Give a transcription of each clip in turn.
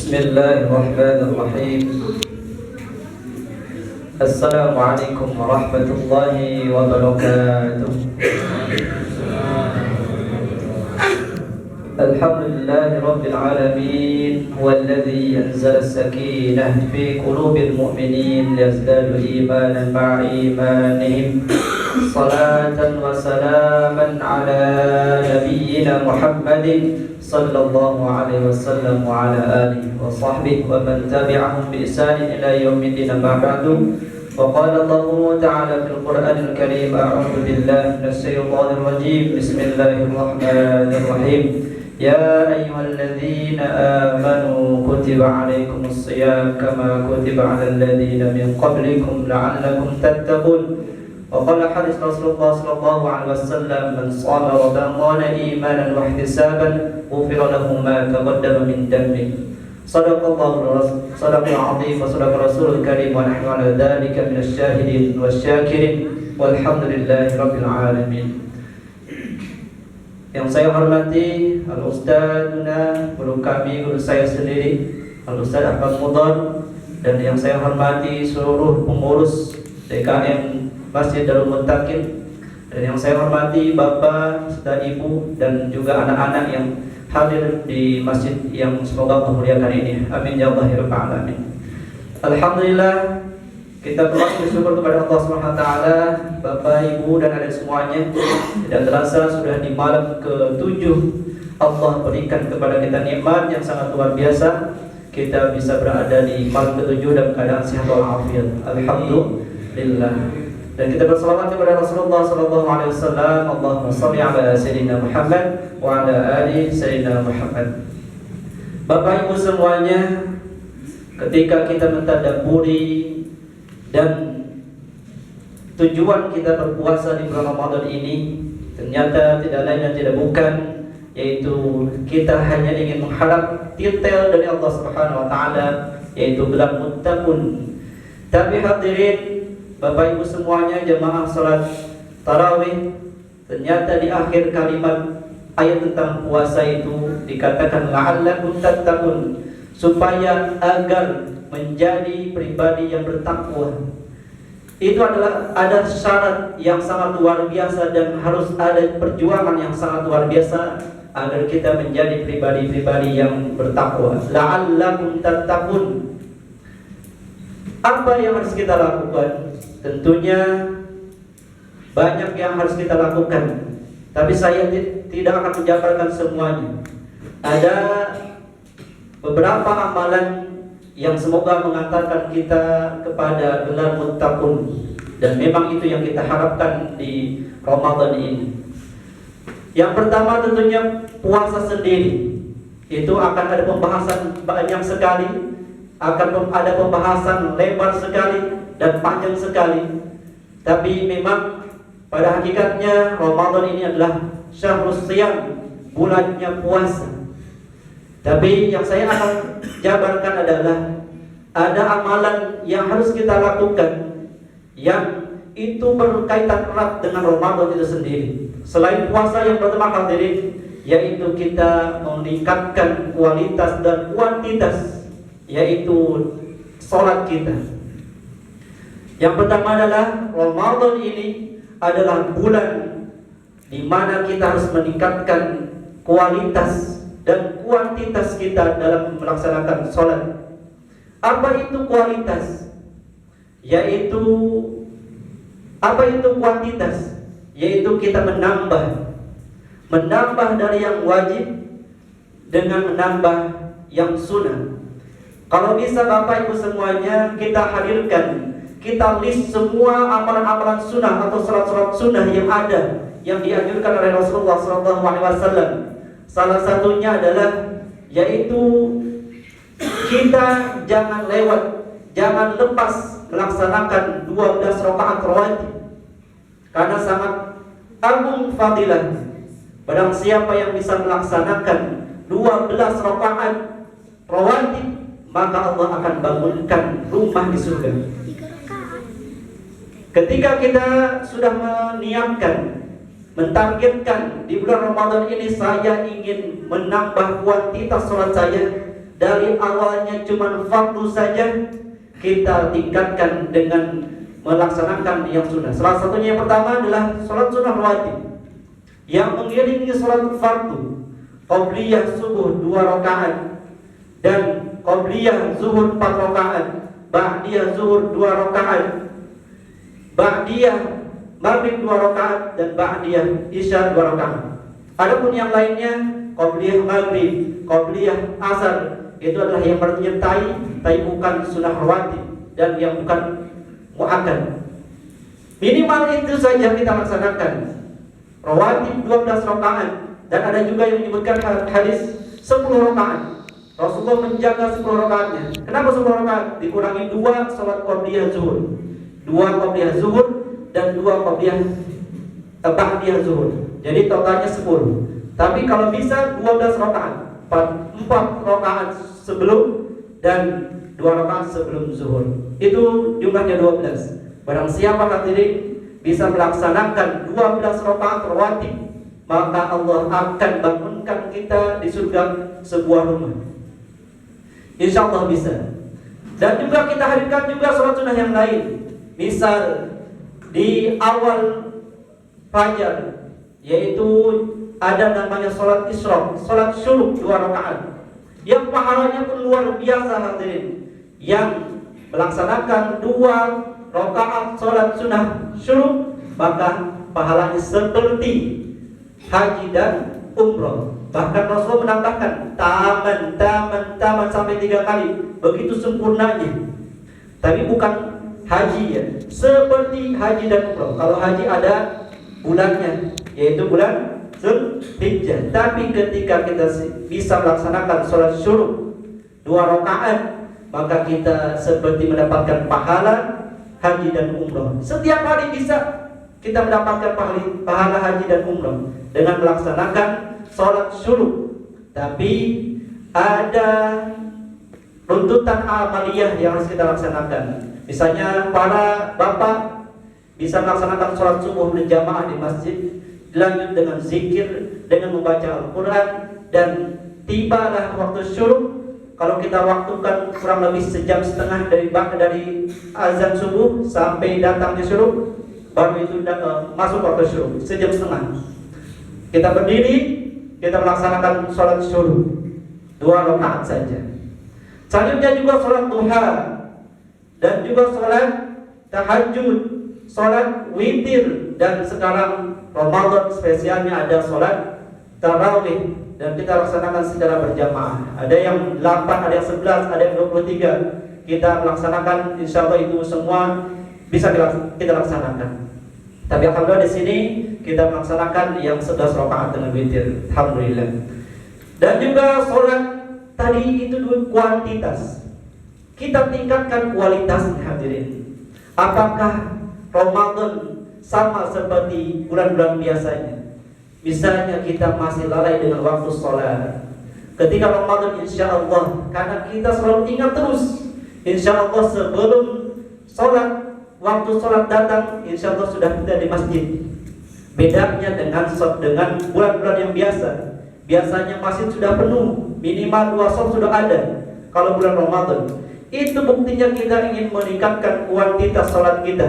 Bismillahirrahmanirrahim. Assalamualaikum warahmatullahi wabarakatuh. Alhamdulillahi rabbil alamin, huwallazi anzala as-sakinah fi qulubil mu'minin liyazdadu imanan ma'a imanihim. Salatan wa salaman ala nabiyyina Muhammadin sallallahu alaihi wasallam wa ala alihi wa sahbihi wa man tabi'ahum bi ihsanin ila yaumiddin, amma ba'du. Wa qala Allahu ta'ala fil Qur'anil Karim, a'udzu billahi minasy syaithanir rajim. Bismillahirrahmanirrahim. Ya ayyuhalladzina amanu kutiba 'alaikumus shiyam kama kutiba 'alal ladzina min qablikum la'allakum tattaqun. Wa qala hadits Rasulullah sallallahu alaihi wasallam, man shama ramadhana imanan wa ihtisaban ghufira lahu ma taqaddama min dhanbihi. Sadaqallahul azim wa sadaqa rasulul karim wa nahnu ala dzalika minasy syahidin wasyakirin walhamdulillahi rabbil alamin. Yang saya hormati al-ustadzuna, guru kami, guru saya sendiri, al-ustadz Ahmad Mudhar, dan yang saya hormati seluruh pengurus DKM Masjid Darul Muttaqin, dan yang saya hormati Bapak serta Ibu dan juga anak-anak yang hadir di masjid yang semoga memuliakan ini. Amin ya Allah ya rabbal alamin. Alhamdulillah, kita bersyukur kepada Allah Subhanahu wa taala, Bapak, Ibu dan adik semuanya. Tidak terasa sudah di malam ke-7 Allah berikan kepada kita nikmat yang sangat luar biasa. Kita bisa berada di malam ke-7 dalam keadaan sehat walafiat. Alhamdulillah. Dan kita berselawat kepada Rasulullah sallallahu alaihi wasallam. Allahumma shalli ala sayyidina Muhammad wa ala ali sayyidina Muhammad. Bapak Ibu semuanya, ketika kita mentadabburi dan tujuan kita berpuasa di bulan Ramadan ini, ternyata tidak lain dan tidak bukan, yaitu kita hanya ingin mengharap titel dari Allah Subhanahu wa taala, yaitu gelar muttaqun. Tapi hadirin Bapak Ibu semuanya, jemaah salat tarawih, ternyata di akhir kalimat ayat tentang puasa itu dikatakan la'allakum tattaqun, supaya agar menjadi pribadi yang bertakwa. Itu adalah ada syarat yang sangat luar biasa dan harus ada perjuangan yang sangat luar biasa agar kita menjadi pribadi-pribadi yang bertakwa. La'allakum tattaqun. Apa yang harus kita lakukan? Tentunya banyak yang harus kita lakukan, tapi saya tidak akan menjabarkan semuanya. Ada beberapa amalan yang semoga mengantarkan kita kepada gelar muttaqun, dan memang itu yang kita harapkan di Ramadan ini. Yang pertama tentunya puasa sendiri. Itu akan ada pembahasan banyak sekali, akan ada pembahasan lebar sekali dan panjang sekali. Tapi memang pada hakikatnya Ramadan ini adalah syahrus shiyam, bulannya puasa. Tapi yang saya akan jabarkan adalah ada amalan yang harus kita lakukan yang itu berkaitan erat dengan Ramadan itu sendiri. Selain puasa yang pertama hadirin, yaitu kita meningkatkan kualitas dan kuantitas, yaitu sholat kita. Yang pertama adalah Ramadan ini adalah bulan di mana kita harus meningkatkan kualitas dan kuantitas kita dalam melaksanakan sholat. Apa itu kualitas? Apa itu kuantitas? Yaitu kita menambah dari yang wajib dengan menambah yang sunnah. Kalau bisa Bapak Ibu semuanya, kita hadirkan, kita list semua amalan-amalan sunnah atau salat-salat sunnah yang ada, yang dianjurkan oleh Rasulullah SAW. Salah satunya adalah yaitu kita jangan lepas melaksanakan 12 rakaat rawatib, karena sangat agung fadilah. Barang siapa yang bisa melaksanakan 12 rakaat rawatib, maka Allah akan bangunkan rumah di surga. Ketika kita sudah meniatkan, mentargetkan di bulan Ramadan ini saya ingin menambah kuantitas sholat saya, dari awalnya cuma fardu saja, kita tingkatkan dengan melaksanakan yang sunnah. Salah satunya yang pertama adalah sholat sunnah rawatib yang mengiringi sholat fardu. Qabliyah subuh 2 rakaat dan qabliyah zuhur 4 rakaat, ba'diyah zuhur 2 rakaat, ba'diyah maghrib 2 rakaat, dan ba'diyah isya 2 rakaat. Adapun yang lainnya qabliyah maghrib, qabliyah asar, itu adalah yang menyertai bukan sunnah rawatib dan yang bukan muakkad. Minimal itu saja kita laksanakan. Rawatib 12 rakaat, dan ada juga yang menyebutkan hadis 10 rakaat. Rasulullah menjaga 10 rakaatnya. Kenapa 10 rakaat? Dikurangi 2 salat qabliyah zuhur, 2 qabliyah zuhur dan 2 qabliyah ba'diyah zuhur. Jadi totalnya 10. Tapi kalau bisa 12 rakaat, 4 rakaat sebelum dan 2 rakaat sebelum zuhur. Itu jumlahnya 12. Barang siapa hadirin bisa melaksanakan 12 rakaat rawatib, maka Allah akan bangunkan kita di surga sebuah rumah. Insya Allah bisa. Dan juga kita hadirkan juga sholat sunnah yang lain. Misal di awal fajar, yaitu ada namanya sholat isyraq, sholat syuruk 2 rakaat, yang pahalanya pun luar biasa hadirin. Yang melaksanakan 2 rakaat sholat sunnah syuruk, maka pahalanya seperti haji dan umroh. Bahkan Rasulullah menambahkan taman sampai 3 kali, begitu sempurnanya. Tapi bukan haji ya, seperti haji dan umroh. Kalau haji ada bulannya, yaitu bulan Zulhijjah. Tapi ketika kita bisa melaksanakan sholat syuruk 2 rakaat, maka kita seperti mendapatkan pahala haji dan umroh. Setiap hari bisa kita mendapatkan pahala haji dan umroh dengan melaksanakan sholat syuruk. Tapi ada runtutan amaliyah yang harus kita laksanakan. Misalnya para bapak bisa melaksanakan sholat subuh berjamaah di masjid, dilanjut dengan zikir, dengan membaca Al-Quran, dan tibalah waktu syuruk. Kalau kita waktukan kurang lebih 1,5 jam dari azan subuh sampai datangnya syuruk, baru itu masuk waktu syuruk, 1,5 jam. Kita berdiri, kita melaksanakan sholat syuruk 2 rakaat saja. Selanjutnya juga sholat duha, dan juga sholat tahajud, sholat witir, dan sekarang Ramadan spesialnya ada sholat tarawih, dan kita laksanakan secara berjamaah. Ada yang 8, ada yang 11, ada yang 23. Kita melaksanakan, insya Allah itu semua bisa kita laksanakan. Tapi alhamdulillah di sini kita melaksanakan yang 11 rakaat dengan witir, alhamdulillah. Dan juga sholat tadi itu kuantitas, kita tingkatkan kualitas hadirin. Apakah Ramadan sama seperti bulan-bulan biasanya? Misalnya kita masih lalai dengan waktu sholat. Ketika Ramadan insya Allah, karena kita selalu ingat terus, insya Allah sebelum sholat, waktu sholat datang, insya Allah sudah kita di masjid. Bedanya dengan bulan-bulan yang biasa, biasanya masjid sudah penuh, minimal 2 sholat sudah ada. Kalau bulan Ramadan, itu buktinya kita ingin meningkatkan kuantitas sholat kita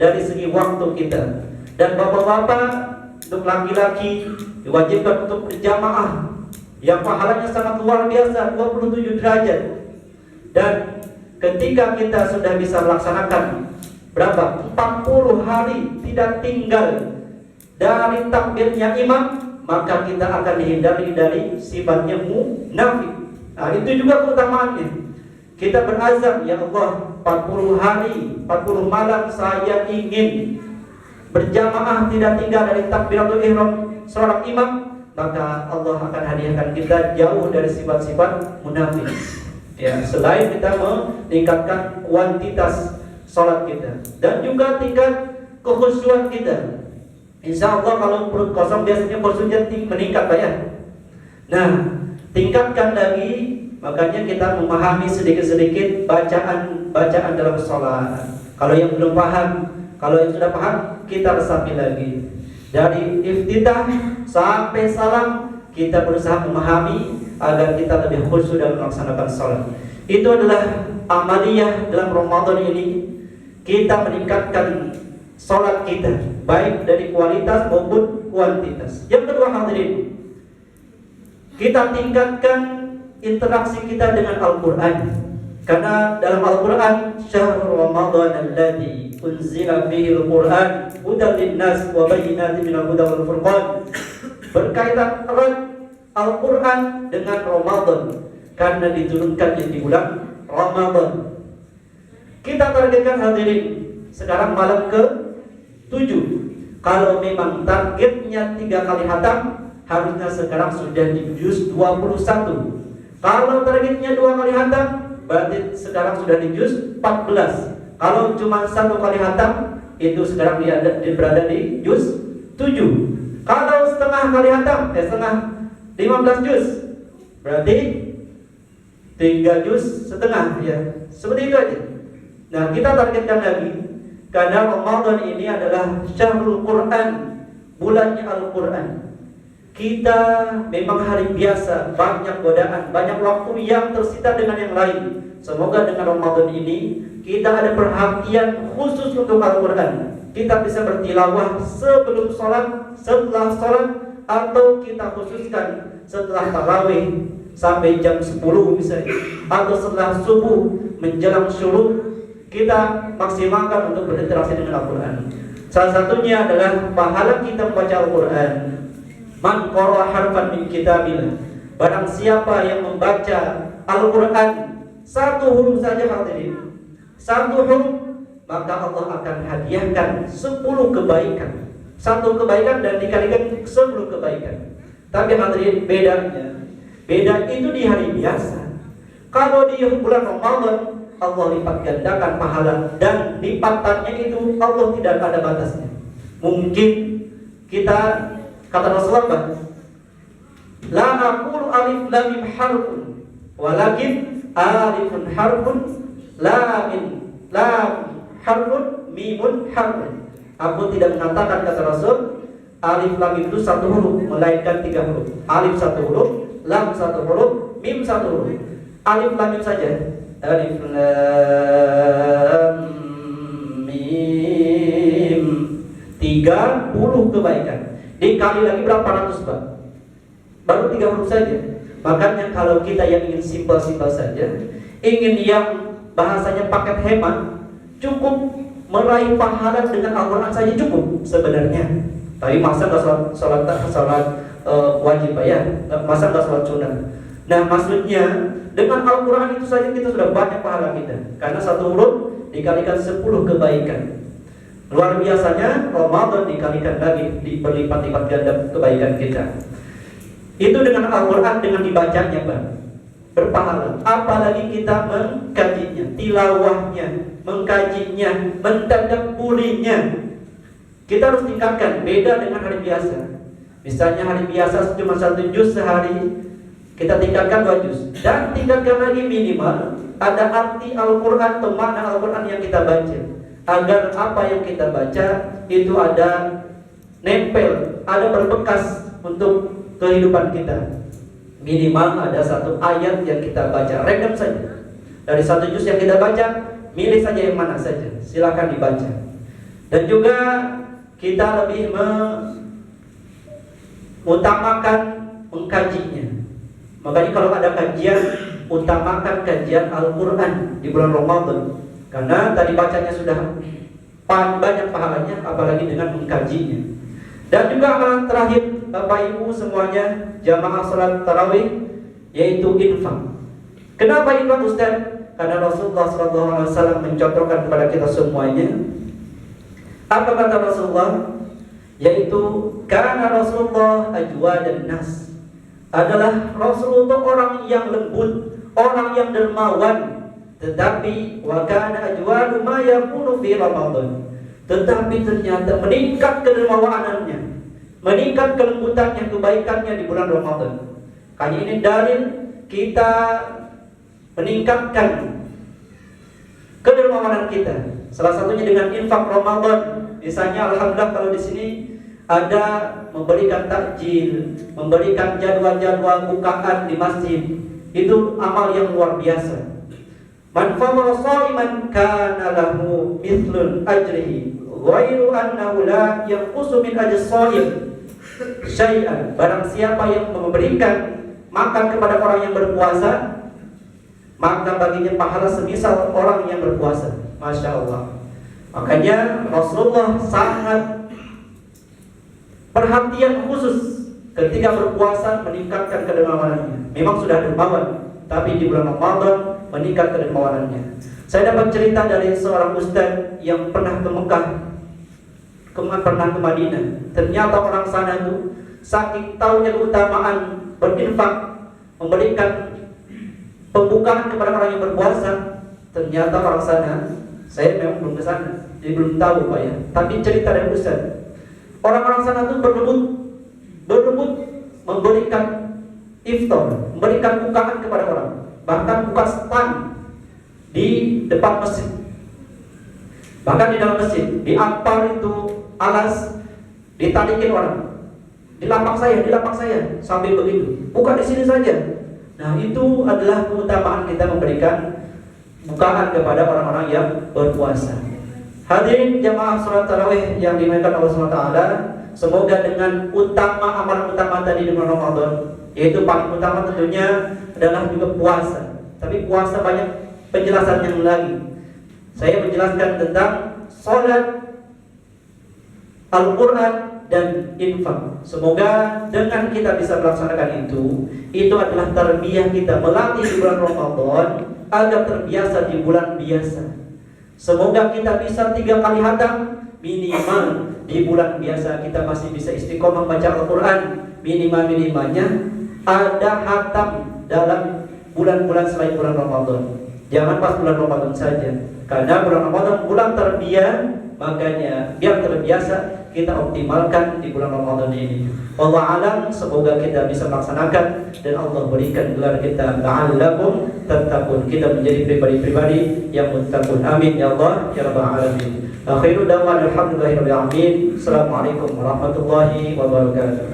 dari segi waktu kita. Dan bapak-bapak, untuk laki-laki diwajibkan untuk berjamaah yang pahalanya sangat luar biasa, 27 derajat. Dan ketika kita sudah bisa melaksanakan berapa? 40 hari tidak tinggal dari takbirnya imam, maka kita akan dihindari dari sifatnya munafik. Nah, itu juga keutamaannya. Kita berazam, ya Allah, 40 hari, 40 malam saya ingin berjamaah tidak tinggal dari takbiratul ihram seorang imam, maka Allah akan hadiahkan kita jauh dari sifat-sifat munafik. Ya, selain kita meningkatkan kuantitas sholat kita dan juga tingkat kekhusyuan kita. Insya Allah kalau perut kosong biasanya khusyuknya meningkat, Pak ya. Nah, tingkatkan lagi, makanya kita memahami sedikit-sedikit bacaan dalam sholat. Kalau yang belum paham, kalau yang sudah paham, kita resapi lagi. Dari iftitah sampai salam, kita berusaha memahami agar kita lebih khusyuk dalam melaksanakan sholat. Itu adalah amaliyah dalam Ramadan ini. Kita meningkatkan sholat kita, baik dari kualitas maupun kuantitas. Yang kedua hadirin, kita tingkatkan interaksi kita dengan Al-Quran. Karena dalam Al-Quran, syahrul Ramadan alladzi unzila fihi al-Quran hudan linnas wa bayyinatin minal huda wal furqan. Berkaitan erat Al-Quran dengan Ramadan karena diturunkan di bulan Ramadan. Kita targetkan hadirin sekarang malam ke-7. Kalau memang targetnya 3 kali khatam, harusnya sekarang sudah di juz 21. Kalau targetnya 2 kali khatam, berarti sekarang sudah di juz 14. Kalau cuma 1 kali khatam, itu sekarang berada di juz 7. Kalau setengah kali khatam, setengah 15 juz, berarti 3 juz setengah, ya. Seperti itu aja. Nah, kita targetkan lagi, karena Ramadan ini adalah syahrul Quran, bulannya Al-Quran. Kita memang hari biasa, banyak godaan, banyak waktu yang tersita dengan yang lain. Semoga dengan Ramadan ini kita ada perhatian khusus untuk Al-Quran. Kita bisa bertilawah sebelum sholat, setelah sholat, atau kita khususkan setelah tarawih sampai jam 10 misalnya, atau setelah subuh menjelang syuruk. Kita maksimalkan untuk berinteraksi dengan Al-Quran. Salah satunya adalah pahala kita membaca Al-Quran. Man qara'a harfan min kitabillah. Barang siapa yang membaca Al-Quran 1 huruf saja hadirin, 1 huruf, maka Allah akan hadiahkan 10 kebaikan. 1 kebaikan dan dikalikan 10 kebaikan. Tapi hadirin, beda itu di hari biasa. Kalau di bulan Ramadan, Allah lipat gandakan pahala, dan lipatannya itu Allah tidak ada batasnya. Mungkin kita, kata Rasulullah, la aqulu alif lam mim harfun walakin alifun harfun, lam harfun, mimun harfun. Aku tidak mengatakan, kata Rasul, alif lam itu 1 huruf, melainkan 3 huruf. Alif 1 huruf, lam 1 huruf, mim 1 huruf. Alif lam mim saja. Alif lam mim, 30 kebaikan. Dikali lagi berapa ratus, Pak? Baru 3 huruf saja. Makanya kalau kita yang ingin simpel-simpel saja, ingin yang bahasanya paket hemat, cukup meraih pahala dengan Al-Quran saja cukup sebenarnya. Tapi masa nggak sholat wajib, Pak, ya? Masa nggak sholat sunnah? Nah, maksudnya dengan Al-Quran itu saja kita sudah banyak pahala kita, karena 1 huruf dikalikan 10 kebaikan. Luar biasanya Ramadan dikalikan lagi, berlipat-lipat ganda kebaikan kita. Itu dengan Al-Quran, dengan dibacanya, Pak, berpahala. Apalagi kita mengkajinya, tilawahnya, mengkajinya, mentadabburinya. Kita harus tingkatkan, beda dengan hari biasa. Misalnya hari biasa cuma 1 juz sehari, kita tingkatkan 2 juz, dan tingkatkan lagi minimal ada arti Al-Quran atau makna Al-Quran yang kita baca, agar apa yang kita baca itu ada nempel, ada berbekas untuk kehidupan kita. Minimal ada 1 ayat yang kita baca, rekam saja. Dari 1 juz yang kita baca, milih saja yang mana saja, silakan dibaca. Dan juga kita lebih mengutamakan mengkajinya. Makanya kalau ada kajian, utamakan kajian Al-Quran di bulan Ramadan, karena tadi bacanya sudah banyak pahalanya, apalagi dengan mengkajinya. Dan juga amalan terakhir, Bapak Ibu semuanya, jamaah salat tarawih, yaitu infak. Kenapa infak, Ustaz? Karena Rasulullah SAW mencontohkan kepada kita semuanya. Apa kata Rasulullah? Yaitu karena Rasulullah ajwadan nas, adalah Rasulullah orang yang lembut, orang yang dermawan. Tetapi wa kana ajwadu ma yakunu fi Ramadan, tetapi ternyata meningkat kedermawanannya, meningkat kelembutannya, kebaikannya di bulan Ramadan. Kali ini dalil kita meningkatkan kedermawanan kita. Salah satunya dengan infak Ramadan. Misalnya, alhamdulillah kalau di sini ada memberikan takjil, memberikan jadwal-jadwal bukaan di masjid. Itu amal yang luar biasa. Man fawara sha'iman kana lahu mithlul ajrihi ghairu annahu la yanqusu min ajri sha'im syai'an. Barang siapa yang memberikan makan kepada orang yang berpuasa, maka baginya pahala semisal orang yang berpuasa. Masya Allah. Makanya Rasulullah sangat perhatian khusus ketika berpuasa meningkatkan kedermawanannya. Memang sudah dermawan, tapi di bulan Ramadan meningkat kedermawanannya. Saya dapat cerita dari seorang ustaz yang pernah ke Mekah, pernah ke Madinah. Ternyata orang sana itu saking tahunya keutamaan berinfak, memberikan pembukaan kepada orang yang berpuasa. Ternyata orang sana, saya memang belum ke sana, jadi belum tahu Pak ya. Tapi cerita dari ustaz, orang-orang sana itu berebut memberikan iftar, memberikan bukaan kepada orang. Bahkan buka stand di depan masjid, bahkan di dalam masjid, di ampar itu alas ditarikin orang, di lapang saya, sampai begitu. Buka di sini saja. Nah, itu adalah keutamaan kita memberikan bukaan kepada orang-orang yang berpuasa. Hadirin jamaah salat tarawih yang dimuliakan Allah SWT, semoga dengan amalan utama tadi di bulan Ramadan, yaitu paling utama tentunya adalah juga puasa. Tapi puasa banyak penjelasan yang lagi. Saya menjelaskan tentang sholat, Al-Quran, dan infak. Semoga dengan kita bisa melaksanakan itu adalah tarbiyah kita, melatih di bulan Ramadan agar terbiasa di bulan biasa. Semoga kita bisa 3 kali hatam minimal di bulan biasa. Kita masih bisa istiqomah baca Al-Quran, minimalnya ada hatam dalam bulan-bulan selain bulan Ramadan. Jangan pas bulan Ramadan saja, karena bulan Ramadan bulan tarbiyah. Makanya biar terbiasa kita optimalkan di bulan Ramadan ini. Wallahu a'lam, semoga kita bisa melaksanakan dan Allah berikan gelar kita la'allakum tattaqun, kita menjadi pribadi-pribadi yang muttaqun. Amin ya Allah ya rabbal alamin. Akhiru da'wana alhamdulillahirabbil alamin. Assalamualaikum warahmatullahi wabarakatuh.